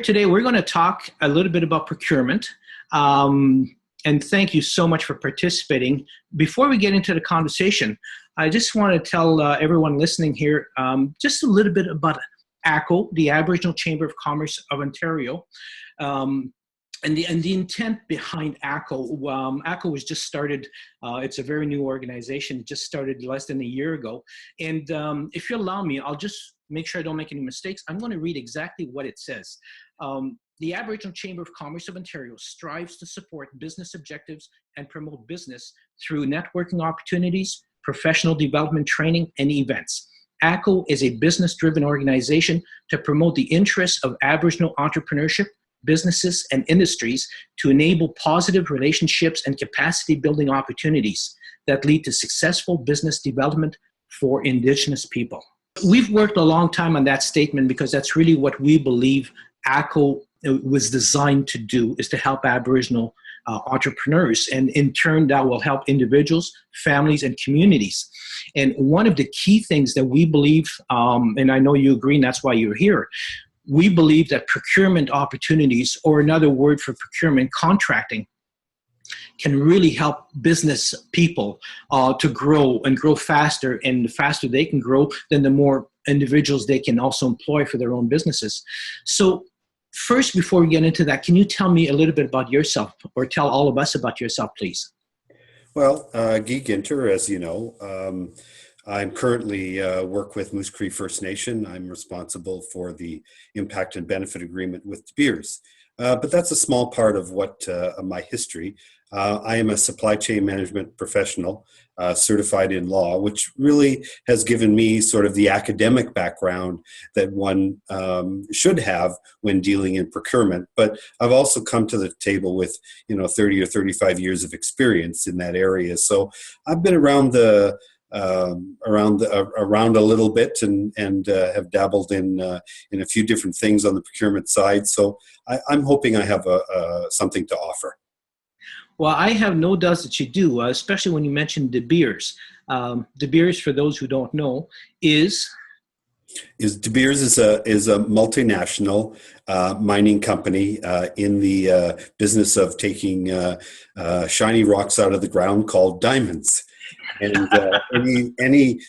today we're going to talk a little bit about procurement. And thank you so much for participating. Before we get into the conversation, I just want to tell everyone listening here just a little bit about ACO, the Aboriginal Chamber of Commerce of Ontario. And the intent behind ACO, ACO was just started, it's a very new organization, it just started less than a year ago. And if you allow me, I'll just make sure I don't make any mistakes. I'm going to read exactly what it says. The Aboriginal Chamber of Commerce of Ontario strives to support business objectives and promote business through networking opportunities, professional development training, and events. ACO is a business-driven organization to promote the interests of Aboriginal entrepreneurship, businesses, and industries to enable positive relationships and capacity building opportunities that lead to successful business development for Indigenous people. We've worked a long time on that statement because that's really what we believe ACO was designed to do, is to help Aboriginal entrepreneurs. And in turn, that will help individuals, families, and communities. And one of the key things that we believe, and I know you agree, and that's why you're here, we believe that procurement opportunities, or another word for procurement, contracting, can really help business people to grow and grow faster. And the faster they can grow, then the more individuals they can also employ for their own businesses. So first, before we get into that, can you tell me a little bit about yourself, or tell all of us about yourself, please? Well, Guy Ginter, as you know, I'm currently work with Moose Cree First Nation. I'm responsible for the impact and benefit agreement with De Beers. But that's a small part of what my history. I am a supply chain management professional, certified in law, which really has given me sort of the academic background that one should have when dealing in procurement. But I've also come to the table with 30 or 35 years of experience in that area. So I've been around around a little bit and have dabbled in a few different things on the procurement side. So I'm hoping I have something to offer. Well, I have no doubts that you do, especially when you mentioned De Beers. De Beers, for those who don't know, is De Beers is a multinational mining company in the business of taking shiny rocks out of the ground called diamonds. And any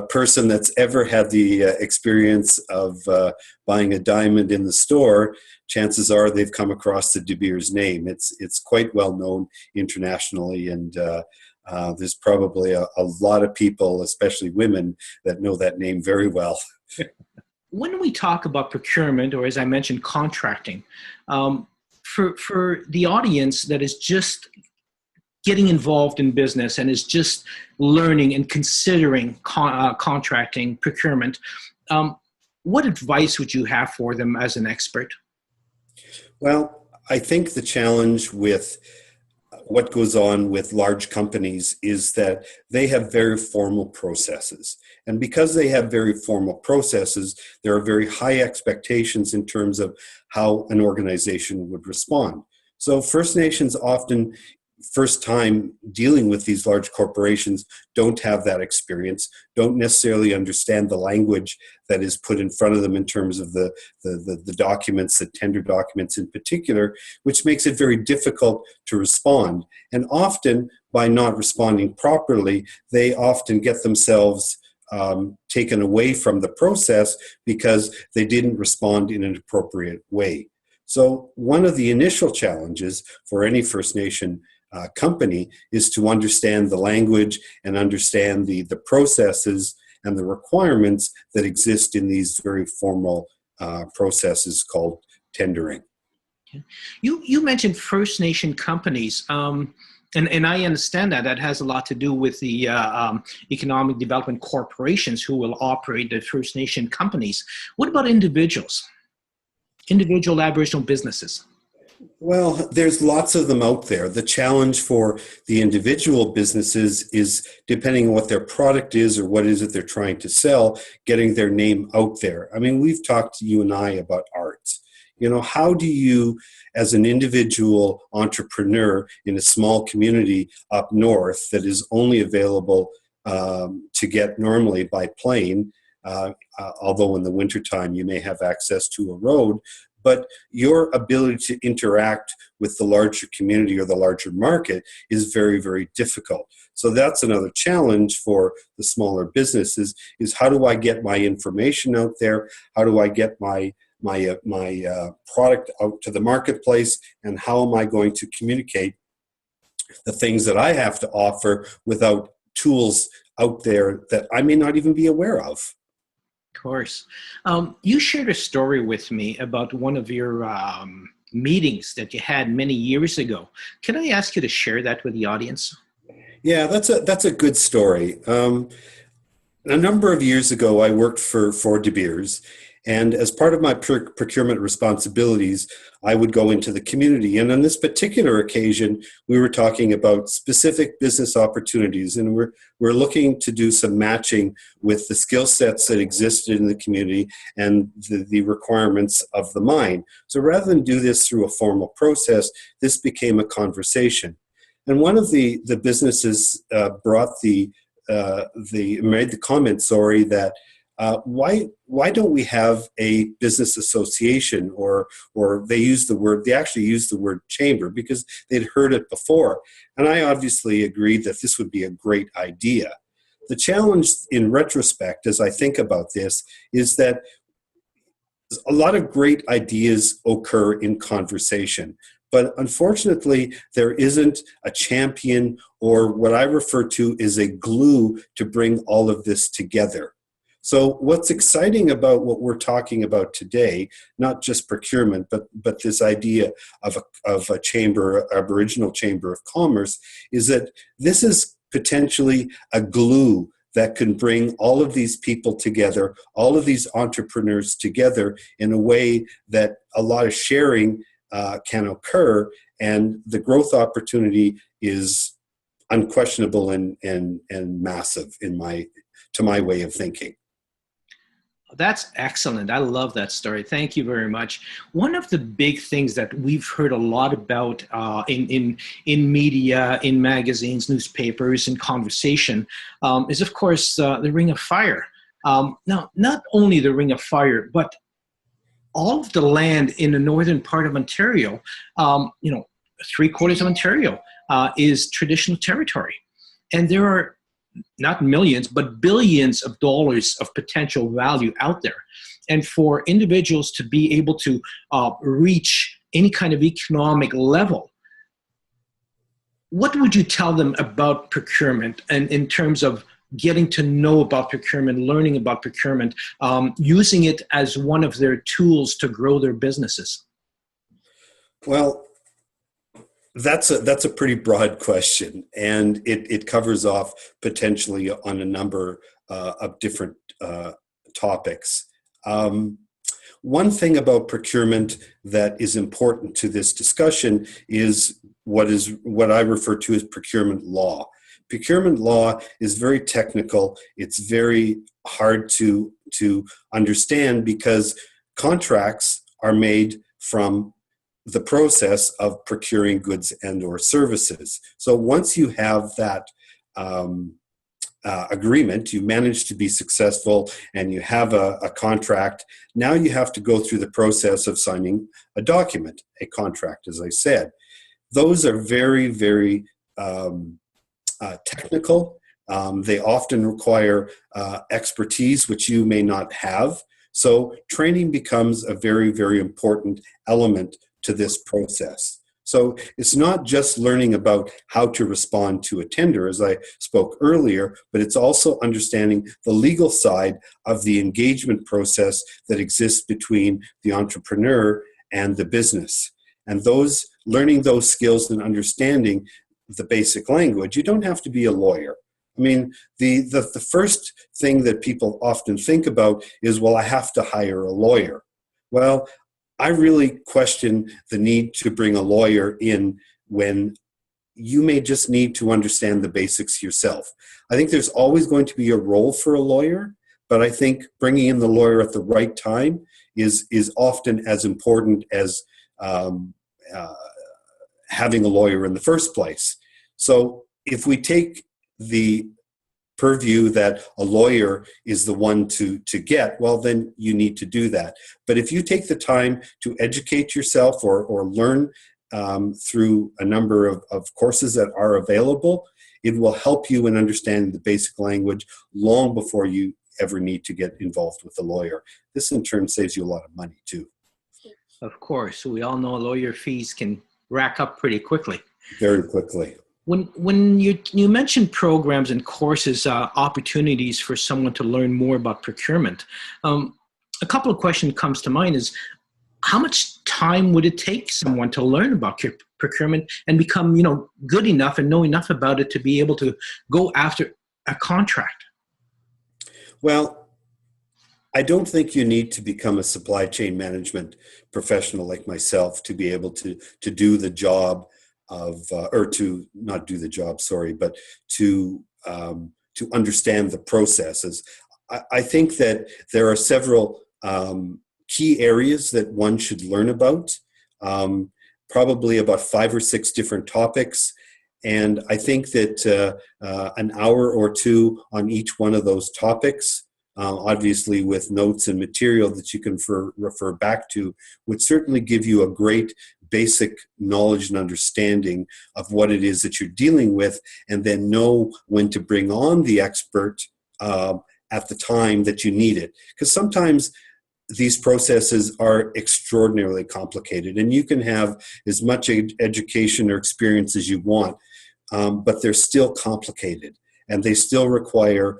person that's ever had the experience of buying a diamond in the store, chances are they've come across the De Beers name. It's quite well known internationally, and there's probably a lot of people, especially women, that know that name very well. When we talk about procurement, or as I mentioned, contracting, for the audience that is just getting involved in business and is just learning and considering contracting, procurement, what advice would you have for them as an expert? Well, I think the challenge with what goes on with large companies is that they have very formal processes. And because they have very formal processes, there are very high expectations in terms of how an organization would respond. So First Nations often, first time dealing with these large corporations, don't have that experience, don't necessarily understand the language that is put in front of them in terms of the documents, the tender documents in particular, which makes it very difficult to respond. And often, by not responding properly, they often get themselves taken away from the process because they didn't respond in an appropriate way. So one of the initial challenges for any First Nation company is to understand the language and understand the processes and the requirements that exist in these very formal processes called tendering. Okay. You mentioned First Nation companies, and I understand that has a lot to do with the economic development corporations who will operate the First Nation companies. What about individual Aboriginal businesses? Well, there's lots of them out there. The challenge for the individual businesses is, depending on what their product is or what is it they're trying to sell, getting their name out there. I mean, we've talked to you and I about arts. How do you, as an individual entrepreneur in a small community up north that is only available to get normally by plane, although in the wintertime you may have access to a road, but your ability to interact with the larger community or the larger market is very, very difficult. So that's another challenge for the smaller businesses, is how do I get my information out there? How do I get my product out to the marketplace? And how am I going to communicate the things that I have to offer without tools out there that I may not even be aware of? Of course. You shared a story with me about one of your meetings that you had many years ago. Can I ask you to share that with the audience? Yeah, that's a good story. A number of years ago, I worked for De Beers, and as part of my procurement responsibilities, I would go into the community. And on this particular occasion, we were talking about specific business opportunities, and we're looking to do some matching with the skill sets that existed in the community and the requirements of the mine. So rather than do this through a formal process, this became a conversation. And one of the businesses made the comment, that why don't we have a business association, or they actually used the word chamber because they'd heard it before. And I obviously agreed that this would be a great idea. The challenge in retrospect, as I think about this, is that a lot of great ideas occur in conversation. But unfortunately, there isn't a champion, or what I refer to as a glue, to bring all of this together. So what's exciting about what we're talking about today, not just procurement, but this idea of a chamber, Aboriginal Chamber of Commerce, is that this is potentially a glue that can bring all of these people together, all of these entrepreneurs together in a way that a lot of sharing can occur, and the growth opportunity is unquestionable and massive to my way of thinking. That's excellent. I love that story. Thank you very much. One of the big things that we've heard a lot about in media, in magazines, newspapers, and conversation is, of course, the Ring of Fire. Now, not only the Ring of Fire, but all of the land in the northern part of Ontario, 3/4 of Ontario is traditional territory. And there are not millions, but billions of dollars of potential value out there. And for individuals to be able to reach any kind of economic level, what would you tell them about procurement, and in terms of getting to know about procurement, learning about procurement, using it as one of their tools to grow their businesses? Well, that's a pretty broad question, and it covers off potentially on a number of different topics. One thing about procurement that is important to this discussion is what I refer to as procurement law. Procurement law is very technical. It's very hard to understand because contracts are made from the process of procuring goods and or services. So once you have that agreement, you manage to be successful and you have a contract, now you have to go through the process of signing a document, a contract, as I said. Those are very, very technical. They often require expertise, which you may not have. So training becomes a very, very important element to this process. So it's not just learning about how to respond to a tender, as I spoke earlier, but it's also understanding the legal side of the engagement process that exists between the entrepreneur and the business. And learning those skills and understanding the basic language, you don't have to be a lawyer. I mean, the first thing that people often think about is, well, I have to hire a lawyer. Well, I really question the need to bring a lawyer in when you may just need to understand the basics yourself. I think there's always going to be a role for a lawyer, but I think bringing in the lawyer at the right time is often as important as having a lawyer in the first place. So if we take the purview that a lawyer is the one to get, well, then you need to do that. But if you take the time to educate yourself or learn through a number of courses that are available, it will help you in understanding the basic language long before you ever need to get involved with a lawyer. This in turn saves you a lot of money too. Of course, we all know lawyer fees can rack up pretty quickly. Very quickly. When you mentioned programs and courses, opportunities for someone to learn more about procurement, a couple of questions comes to mind is, how much time would it take someone to learn about procurement and become, good enough and know enough about it to be able to go after a contract? Well, I don't think you need to become a supply chain management professional like myself to be able to do the job of, or to not do the job, sorry, but to understand the processes. I think that there are several key areas that one should learn about, probably about 5 or 6 different topics. And I think that an hour or two on each one of those topics, obviously with notes and material that you can refer back to, would certainly give you a great basic knowledge and understanding of what it is that you're dealing with, and then know when to bring on the expert at the time that you need it. Because sometimes these processes are extraordinarily complicated, and you can have as much education or experience as you want, but they're still complicated, and they still require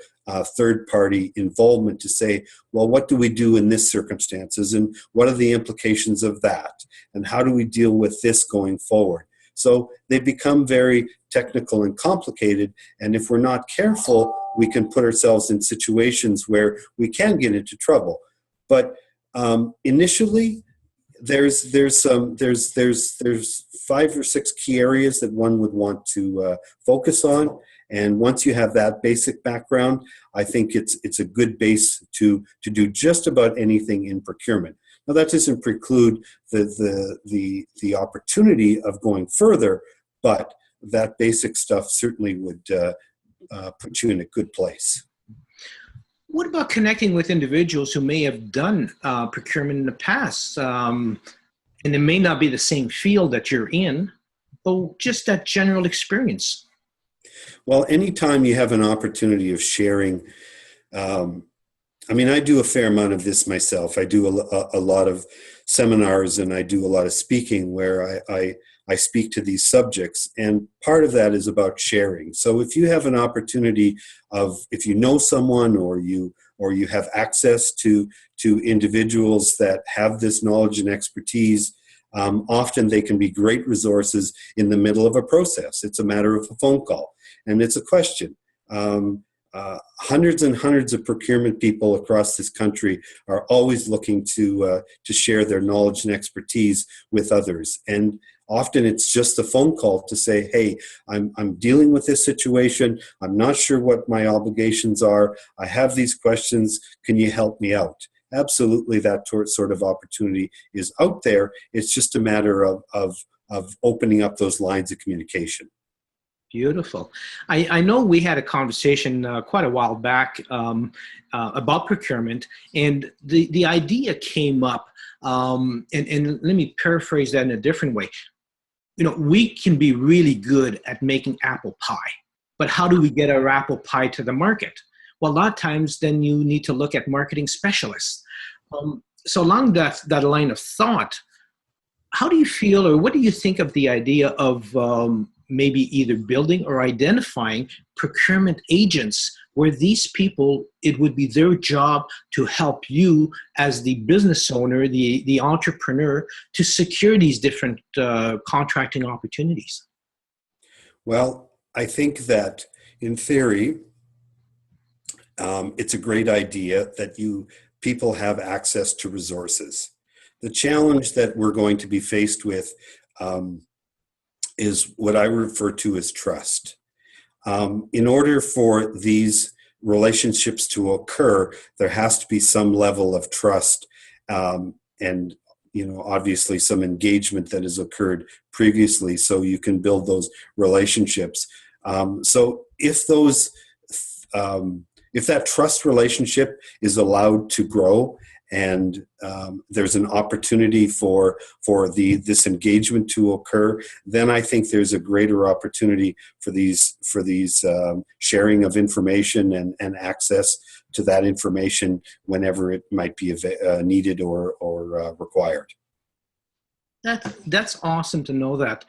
third-party involvement to say, well, what do we do in this circumstances, and what are the implications of that, and how do we deal with this going forward? So they become very technical and complicated, and if we're not careful, we can put ourselves in situations where we can get into trouble. But initially, there's 5 or 6 key areas that one would want to focus on, and once you have that basic background, I think it's a good base to do just about anything in procurement. Now, that doesn't preclude the opportunity of going further, but that basic stuff certainly would put you in a good place. What about connecting with individuals who may have done procurement in the past? And it may not be the same field that you're in, but just that general experience. Well, anytime you have an opportunity of sharing, I do a fair amount of this myself. I do a lot of seminars, and I do a lot of speaking where I speak to these subjects, and part of that is about sharing. So if you have an opportunity if you know someone or you have access to individuals that have this knowledge and expertise, often they can be great resources in the middle of a process. It's a matter of a phone call, and it's a question. Hundreds and hundreds of procurement people across this country are always looking to share their knowledge and expertise with others. And often it's just a phone call to say, hey, I'm dealing with this situation. I'm not sure what my obligations are. I have these questions. Can you help me out? Absolutely, that sort of opportunity is out there. It's just a matter of opening up those lines of communication. Beautiful. I know we had a conversation quite a while back about procurement, and the idea came up, and let me paraphrase that in a different way. We can be really good at making apple pie, but how do we get our apple pie to the market? Well, a lot of times then you need to look at marketing specialists. So along that line of thought, how do you feel, or what do you think of the idea of maybe either building or identifying procurement agents, where these people, it would be their job to help you as the business owner, the entrepreneur, to secure these different contracting opportunities? Well, I think that in theory, it's a great idea that people have access to resources. The challenge that we're going to be faced with is what I refer to as trust. In order for these relationships to occur, there has to be some level of trust, and obviously some engagement that has occurred previously, so you can build those relationships. So if those if that trust relationship is allowed to grow, and there's an opportunity for this engagement to occur, then I think there's a greater opportunity for these sharing of information and access to that information whenever it might be needed or required. That's awesome to know that.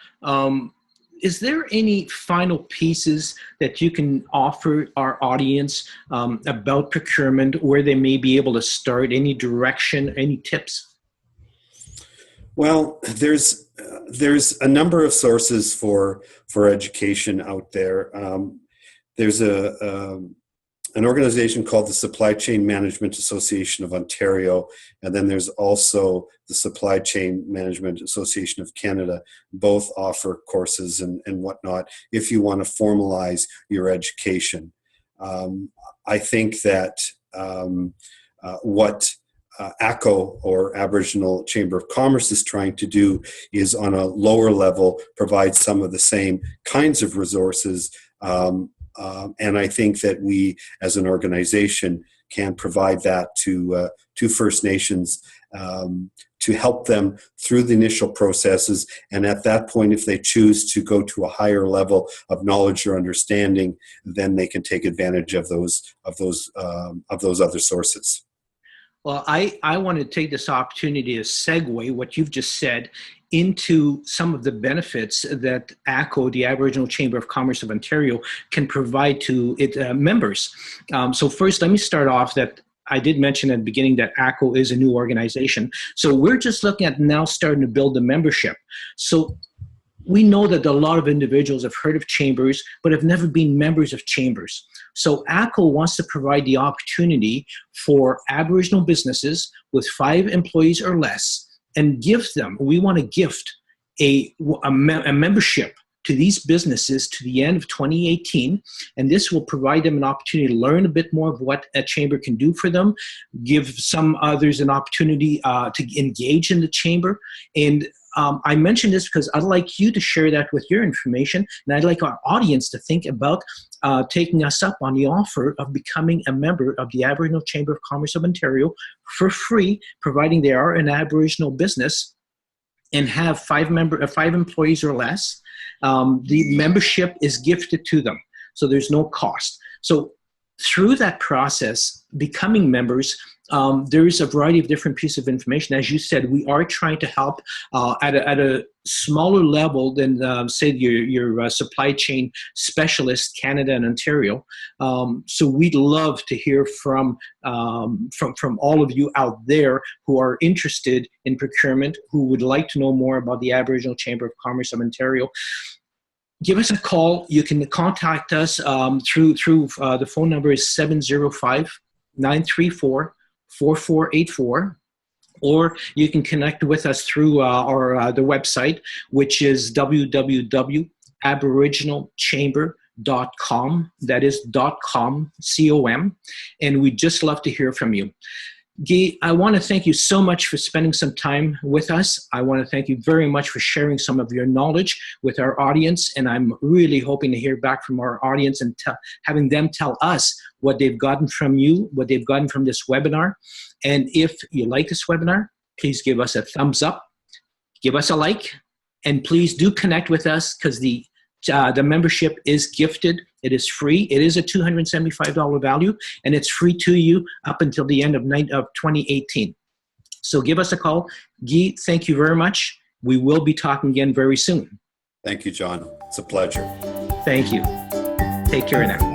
Is there any final pieces that you can offer our audience about procurement, where they may be able to start? Any direction, any tips? Well, there's a number of sources for education out there. There's an organization called the Supply Chain Management Association of Ontario, and then there's also the Supply Chain Management Association of Canada. Both offer courses and whatnot if you want to formalize your education. I think that what ACO, or Aboriginal Chamber of Commerce, is trying to do is, on a lower level, provide some of the same kinds of resources. And I think that we, as an organization, can provide that to First Nations to help them through the initial processes. And at that point, if they choose to go to a higher level of knowledge or understanding, then they can take advantage of those other sources. Well, I want to take this opportunity to segue what you've just said into some of the benefits that ACO, the Aboriginal Chamber of Commerce of Ontario, can provide to its members. So first, let me start off that I did mention at the beginning that ACO is a new organization. So we're just looking at now starting to build the membership. So we know that a lot of individuals have heard of chambers, but have never been members of chambers. So ACO wants to provide the opportunity for Aboriginal businesses with 5 employees or less, and we want to gift a membership to these businesses to the end of 2018. And this will provide them an opportunity to learn a bit more of what a chamber can do for them, give some others an opportunity to engage in the chamber. And I mention this because I'd like you to share that with your information, and I'd like our audience to think about taking us up on the offer of becoming a member of the Aboriginal Chamber of Commerce of Ontario for free, providing they are an Aboriginal business and have 5 employees or less. The membership is gifted to them, so there's no cost. So through that process, becoming members, there is a variety of different pieces of information. As you said, we are trying to help at a smaller level than, say, your supply chain specialist, Canada and Ontario. So we'd love to hear from all of you out there who are interested in procurement, who would like to know more about the Aboriginal Chamber of Commerce of Ontario. Give us a call. You can contact us through the phone number is 705-934-4484, or you can connect with us through the website, which is www.aboriginalchamber.com. That is .com, C-O-M, and we'd just love to hear from you. Guy, I want to thank you so much for spending some time with us. I want to thank you very much for sharing some of your knowledge with our audience, and I'm really hoping to hear back from our audience and having them tell us what they've gotten from you, what they've gotten from this webinar. And if you like this webinar, please give us a thumbs up, give us a like, and please do connect with us, because the membership is gifted. It is free. It is a $275 value, and it's free to you up until the end of 2018. So give us a call. Guy, thank you very much. We will be talking again very soon. Thank you, John. It's a pleasure. Thank you. Take care now.